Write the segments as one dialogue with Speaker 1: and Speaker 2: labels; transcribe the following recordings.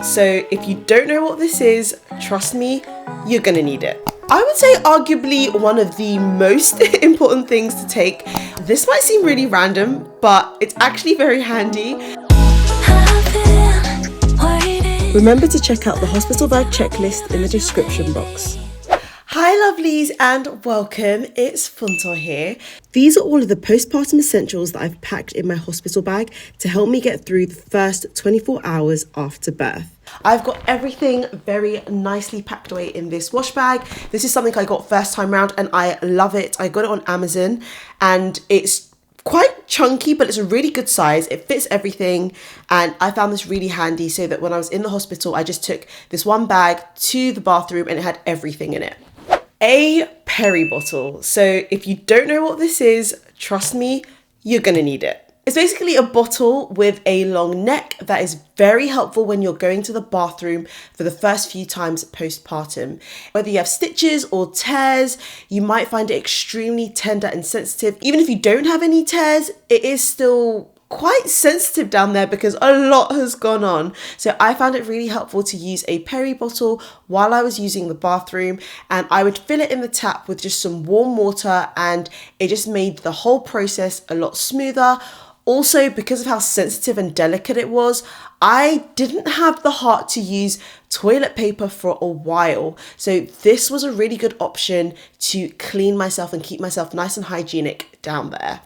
Speaker 1: So if you don't know what this is, trust me, you're gonna need it. I would say arguably one of the most important things to take. This might seem really random, but it's actually very handy. Remember to check out the hospital bag checklist in the description box. Hi lovelies and welcome, it's Funto here. These are all of the postpartum essentials that I've packed in my hospital bag to help me get through the first 24 hours after birth. I've got everything very nicely packed away in this wash bag. This is something I got first time round and I love it. I got it on Amazon and it's quite chunky, but it's a really good size. It fits everything and I found this really handy so that when I was in the hospital, I just took this one bag to the bathroom and it had everything in it. A Peri Bottle. So if you don't know what this is, trust me, you're gonna need it. It's basically a bottle with a long neck that is very helpful when you're going to the bathroom for the first few times postpartum. Whether you have stitches or tears, you might find it extremely tender and sensitive. Even if you don't have any tears, it is still quite sensitive down there because a lot has gone on. So I found it really helpful to use a Peri bottle while I was using the bathroom, and I would fill it in the tap with just some warm water and it just made the whole process a lot smoother. Also, because of how sensitive and delicate it was, I didn't have the heart to use toilet paper for a while. So this was a really good option to clean myself and keep myself nice and hygienic down there.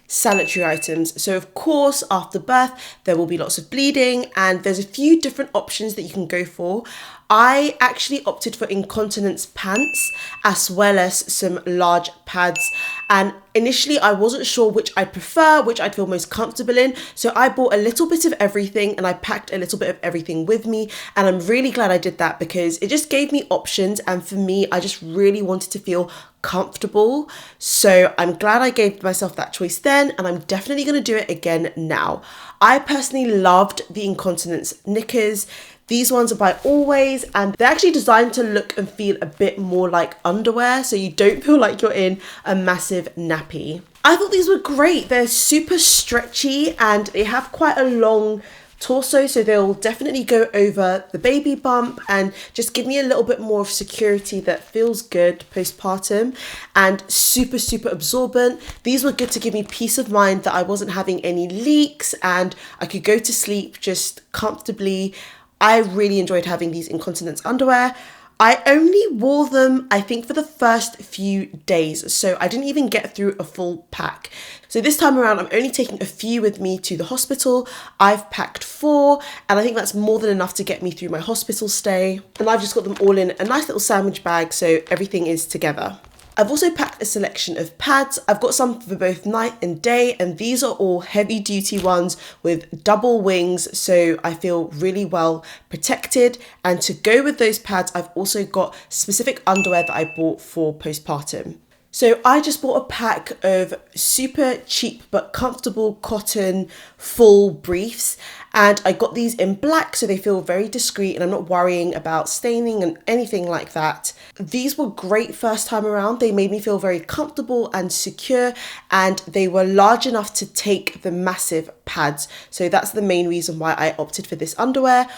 Speaker 1: Sanitary items. So of course, after birth, there will be lots of bleeding and there's a few different options that you can go for. I actually opted for incontinence pants as well as some large pads. And initially I wasn't sure which I'd prefer, which I'd feel most comfortable in. So I bought a little bit of everything and I packed a little bit of everything with me. And I'm really glad I did that because it just gave me options. And for me, I just really wanted to feel comfortable. So I'm glad I gave myself that choice then, and I'm definitely going to do it again now. I personally loved the incontinence knickers. These ones are by Always and they're actually designed to look and feel a bit more like underwear, so you don't feel like you're in a massive nappy. I thought these were great. They're super stretchy and they have quite a long torso, so they'll definitely go over the baby bump and just give me a little bit more of security that feels good postpartum, and super absorbent. These were good to give me peace of mind that I wasn't having any leaks and I could go to sleep just comfortably. I really enjoyed having these incontinence underwear. I only wore them, I think, for the first few days, so I didn't even get through a full pack. So this time around, I'm only taking a few with me to the hospital. I've packed 4, and I think that's more than enough to get me through my hospital stay. And I've just got them all in a nice little sandwich bag, so everything is together. I've also packed a selection of pads. I've got some for both night and day, and these are all heavy duty ones with double wings, so I feel really well protected. And to go with those pads, I've also got specific underwear that I bought for postpartum. So I just bought a pack of super cheap but comfortable cotton full briefs, and I got these in black so they feel very discreet and I'm not worrying about staining and anything like that. These were great first time around. They made me feel very comfortable and secure, and they were large enough to take the massive pads. So that's the main reason why I opted for this underwear.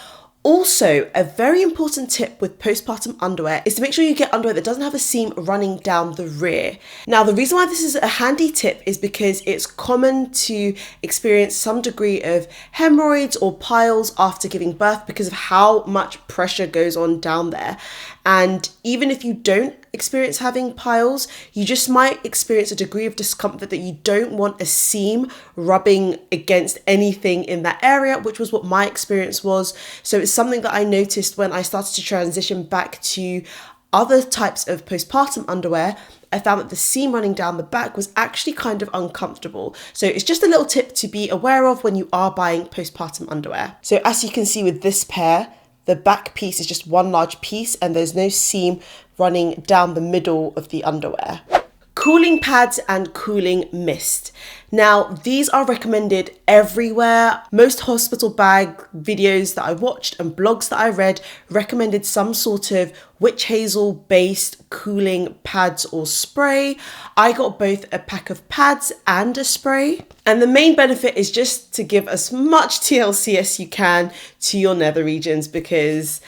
Speaker 1: Also, a very important tip with postpartum underwear is to make sure you get underwear that doesn't have a seam running down the rear. Now, the reason why this is a handy tip is because it's common to experience some degree of hemorrhoids or piles after giving birth because of how much pressure goes on down there. And even if you don't experience having piles, you just might experience a degree of discomfort that you don't want a seam rubbing against anything in that area, which was what my experience was. So it's something that I noticed when I started to transition back to other types of postpartum underwear. I found that the seam running down the back was actually kind of uncomfortable. So it's just a little tip to be aware of when you are buying postpartum underwear. So as you can see with this pair, the back piece is just one large piece and there's no seam running down the middle of the underwear. cooling pads and cooling mist. Now, these are recommended everywhere. Most hospital bag videos that I watched and blogs that I read recommended some sort of witch hazel based cooling pads or spray. I got both a pack of pads and a spray. And the main benefit is just to give as much TLC as you can to your nether regions, because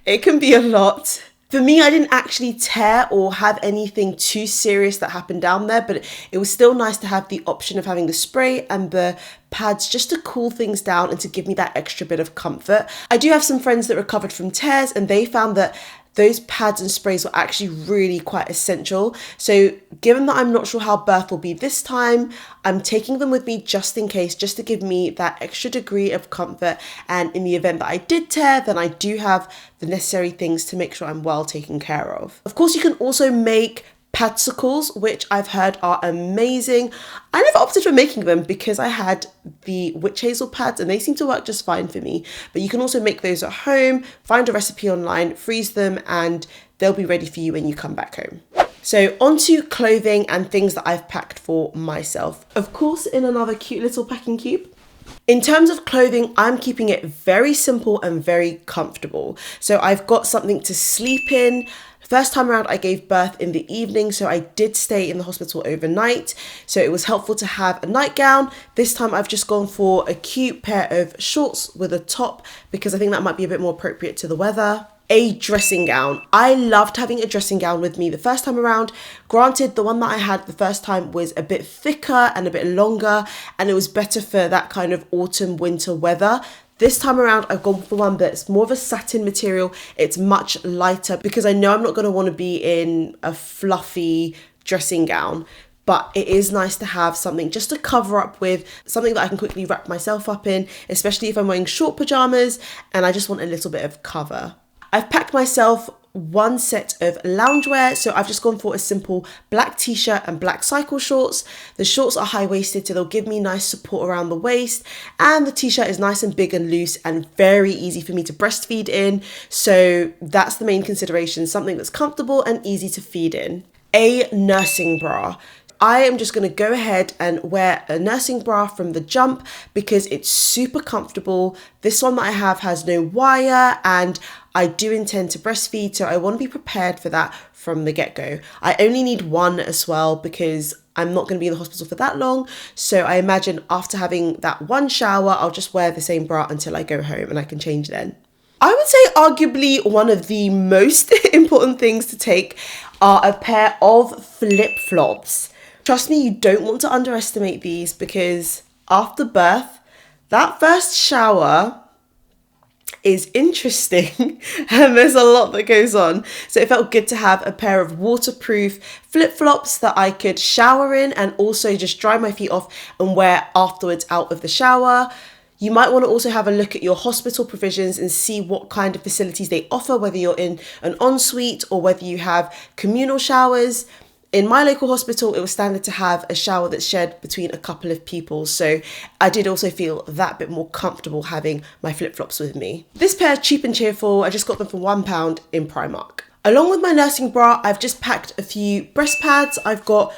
Speaker 1: it can be a lot. For me, I didn't actually tear or have anything too serious that happened down there, but it was still nice to have the option of having the spray and the pads just to cool things down and to give me that extra bit of comfort. I do have some friends that recovered from tears, and they found that those pads and sprays were actually really quite essential. So given that I'm not sure how birth will be this time, I'm taking them with me just in case, just to give me that extra degree of comfort. And in the event that I did tear, then I do have the necessary things to make sure I'm well taken care of. Of course, you can also make padsicles, which I've heard are amazing. I never opted for making them because I had the witch hazel pads and they seem to work just fine for me. But you can also make those at home, find a recipe online, freeze them, and they'll be ready for you when you come back home. So onto clothing and things that I've packed for myself. Of course, in another cute little packing cube. In terms of clothing, I'm keeping it very simple and very comfortable. So I've got something to sleep in. First time around, I gave birth in the evening, so I did stay in the hospital overnight. So it was helpful to have a nightgown. This time I've just gone for a cute pair of shorts with a top because I think that might be a bit more appropriate to the weather. A dressing gown. I loved having a dressing gown with me the first time around. Granted, the one that I had the first time was a bit thicker and a bit longer, and it was better for that kind of autumn winter weather. This time around, I've gone for one that's more of a satin material. It's much lighter because I know I'm not going to want to be in a fluffy dressing gown, but it is nice to have something just to cover up with, something that I can quickly wrap myself up in, especially if I'm wearing short pajamas and I just want a little bit of cover. I've packed myself one set of loungewear, so I've just gone for a simple black t-shirt and black cycle shorts. The shorts are high-waisted, so they'll give me nice support around the waist, and the t-shirt is nice and big and loose and very easy for me to breastfeed in, so that's the main consideration, something that's comfortable and easy to feed in. A nursing bra. I am just going to go ahead and wear a nursing bra from the jump because it's super comfortable. This one that I have has no wire and I do intend to breastfeed, so I want to be prepared for that from the get-go. I only need one as well because I'm not going to be in the hospital for that long. So I imagine after having that one shower, I'll just wear the same bra until I go home and I can change then. I would say arguably one of the most important things to take are a pair of flip-flops. Trust me, you don't want to underestimate these because after birth, that first shower is interesting and there's a lot that goes on. So it felt good to have a pair of waterproof flip-flops that I could shower in and also just dry my feet off and wear afterwards out of the shower. You might want to also have a look at your hospital provisions and see what kind of facilities they offer, whether you're in an ensuite or whether you have communal showers. In my local hospital, it was standard to have a shower that's shared between a couple of people. So I did also feel that bit more comfortable having my flip-flops with me. This pair, cheap and cheerful, I just got them for £1 in Primark. Along with my nursing bra, I've just packed a few breast pads. I've got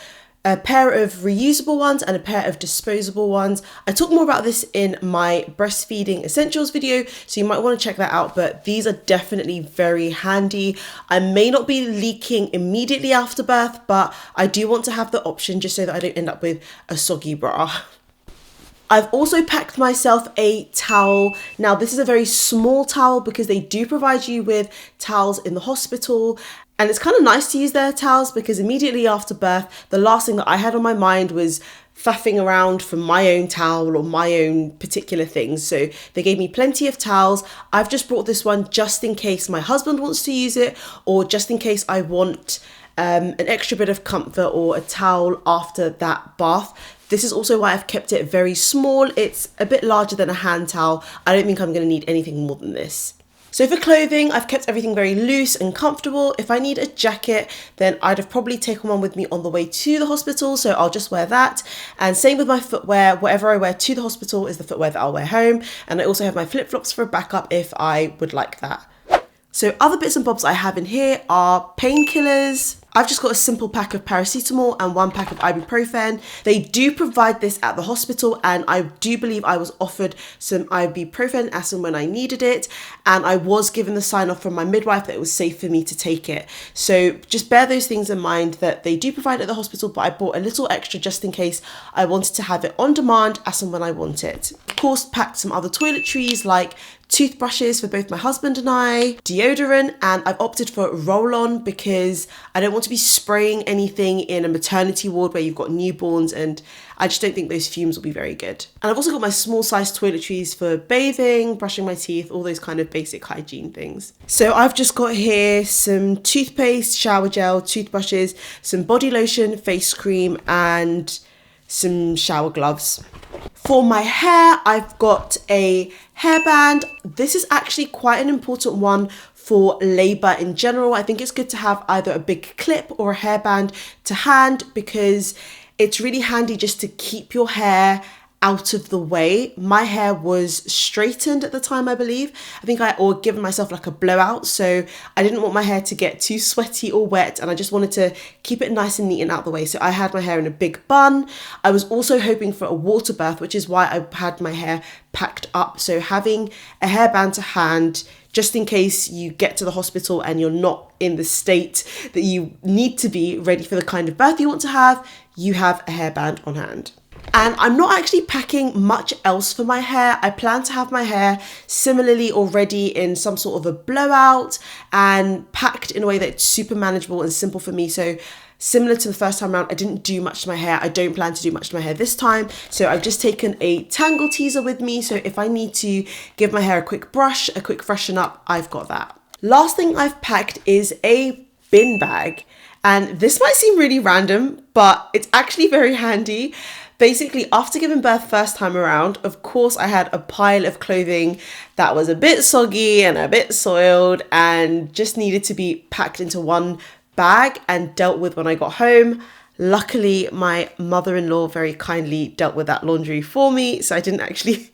Speaker 1: a pair of reusable ones and a pair of disposable ones. I talk more about this in my breastfeeding essentials video, so you might want to check that out, but these are definitely very handy. I may not be leaking immediately after birth, but I do want to have the option just so that I don't end up with a soggy bra. I've also packed myself a towel. Now, this is a very small towel because they do provide you with towels in the hospital. And it's kind of nice to use their towels because immediately after birth, the last thing that I had on my mind was faffing around for my own towel or my own particular things. So they gave me plenty of towels. I've just brought this one just in case my husband wants to use it or just in case I want an extra bit of comfort or a towel after that bath. This is also why I've kept it very small. It's a bit larger than a hand towel. I don't think I'm going to need anything more than this. So for clothing, I've kept everything very loose and comfortable. If I need a jacket, then I'd have probably taken one with me on the way to the hospital, so I'll just wear that. And same with my footwear, whatever I wear to the hospital is the footwear that I'll wear home. And I also have my flip-flops for a backup if I would like that. So other bits and bobs I have in here are painkillers. I've just got a simple pack of paracetamol and 1 pack of ibuprofen. They do provide this at the hospital, and I do believe I was offered some ibuprofen as and when I needed it, and I was given the sign off from my midwife that it was safe for me to take it. So just bear those things in mind, that they do provide it at the hospital, but I bought a little extra just in case I wanted to have it on demand as and when I want it. Of course, packed some other toiletries like toothbrushes for both my husband and I, deodorant, and I've opted for roll-on because I don't want to be spraying anything in a maternity ward where you've got newborns, and I just don't think those fumes will be very good. And I've also got my small size toiletries for bathing, brushing my teeth, all those kind of basic hygiene things. So I've just got here some toothpaste, shower gel, toothbrushes, some body lotion, face cream, and some shower gloves. For my hair, I've got a hairband. This is actually quite an important one for labour in general. I think it's good to have either a big clip or a hairband to hand, because it's really handy just to keep your hair out of the way. My hair was straightened at the time, I believe. I think or given myself like a blowout, so I didn't want my hair to get too sweaty or wet, and I just wanted to keep it nice and neat and out the way. So I had my hair in a big bun. I was also hoping for a water birth, which is why I had my hair packed up. So having a hairband to hand, just in case you get to the hospital and you're not in the state that you need to be ready for the kind of birth you want to have a hairband on hand. And I'm not actually packing much else for my hair. I plan to have my hair similarly already in some sort of a blowout and packed in a way that's super manageable and simple for me. So similar to the first time around, I didn't do much to my hair. I don't plan to do much to my hair this time. So I've just taken a tangle teaser with me. So if I need to give my hair a quick brush, a quick freshen up, I've got that. Last thing I've packed is a bin bag. And this might seem really random, but it's actually very handy. Basically, after giving birth first time around, of course, I had a pile of clothing that was a bit soggy and a bit soiled and just needed to be packed into one bag and dealt with when I got home. Luckily, my mother-in-law very kindly dealt with that laundry for me, so I didn't actually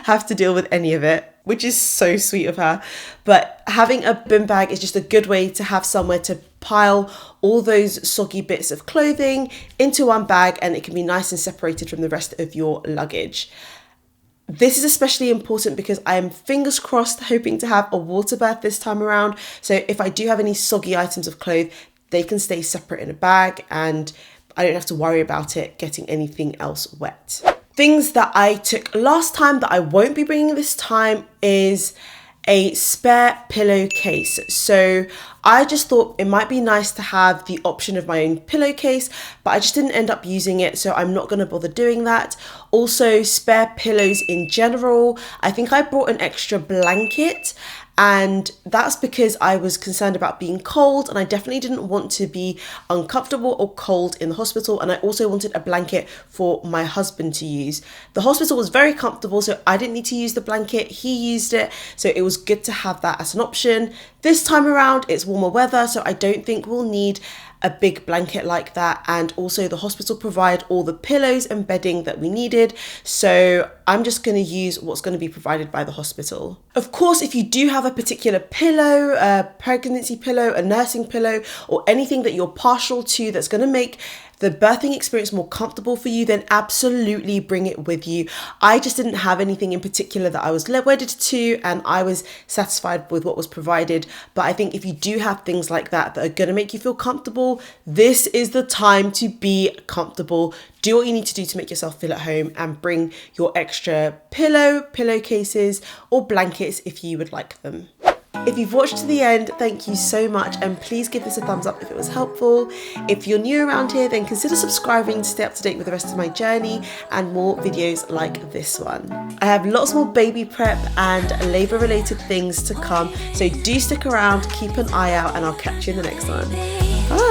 Speaker 1: have to deal with any of it, which is so sweet of her. But having a bin bag is just a good way to have somewhere to pile all those soggy bits of clothing into one bag, and it can be nice and separated from the rest of your luggage. This is especially important because I am, fingers crossed, hoping to have a water birth this time around. So if I do have any soggy items of clothes, they can stay separate in a bag and I don't have to worry about it getting anything else wet. Things that I took last time that I won't be bringing this time is a spare pillowcase. So I just thought it might be nice to have the option of my own pillowcase, but I just didn't end up using it, so I'm not going to bother doing that. Also, spare pillows in general. I think I brought an extra blanket, and that's because I was concerned about being cold, and I definitely didn't want to be uncomfortable or cold in the hospital. And I also wanted a blanket for my husband to use. The hospital was very comfortable, so I didn't need to use the blanket. He used it, so it was good to have that as an option. This time around, it's warmer weather, so I don't think we'll need a big blanket like that. And also the hospital provide all the pillows and bedding that we needed, so I'm just going to use what's going to be provided by the hospital. Of course, if you do have a particular pillow, a pregnancy pillow, a nursing pillow, or anything that you're partial to that's going to make the birthing experience more comfortable for you, then absolutely bring it with you. I just didn't have anything in particular that I was wedded to, and I was satisfied with what was provided. But I think if you do have things like that that are going to make you feel comfortable, this is the time to be comfortable. Do what you need to do to make yourself feel at home, and bring your extra pillowcases or blankets if you would like them. If you've watched to the end, thank you so much, and please give this a thumbs up if it was helpful. If you're new around here, then consider subscribing to stay up to date with the rest of my journey and more videos like this one. I have lots more baby prep and labour related things to come, so do stick around, keep an eye out, and I'll catch you in the next one. Bye!